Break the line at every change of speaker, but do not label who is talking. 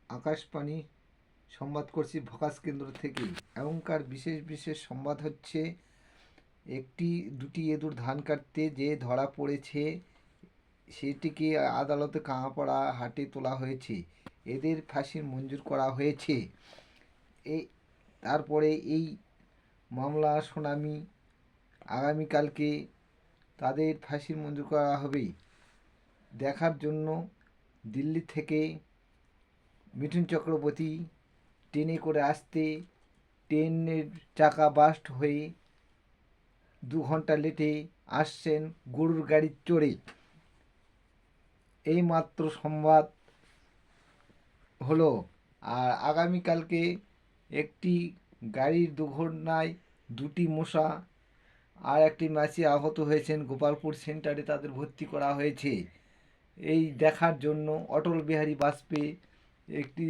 আকাশবাণী সংবাদ করছি ভোকাস কেন্দ্র থেকে। এখনকার বিশেষ বিশেষ সংবাদ হচ্ছে, দুটি ইঁদুর ধান কাটতে যে ধরা পড়েছে সেটিকে আদালতে কাঁকড়া হাটে তোলা হয়েছে। এদের ফাঁসি মঞ্জুর করা হয়েছে। এই তারপরে এই মামলা শুনানি আগামীকালকে তাদের ফাঁসি মঞ্জুর করা হবে। দেখার জন্য দিল্লি থেকে মিঠুন চক্রবর্তী ট্রেনে করে আসতে ট্রেনের চাকা বাস্ট হয়ে 2 ঘন্টা লেটে আসছেন গরুর গাড়ির চড়ে। এই মাত্র সংবাদ হলো। আর আগামীকালকে একটি গাড়ির দুর্ঘটনায় 2টি মশা আর একটি মাছি আহত হয়েছেন। গোপালপুর সেন্টারে তাদের ভর্তি করা হয়েছে। এই দেখার জন্য অটল বিহারী বাজপেয়ী একটি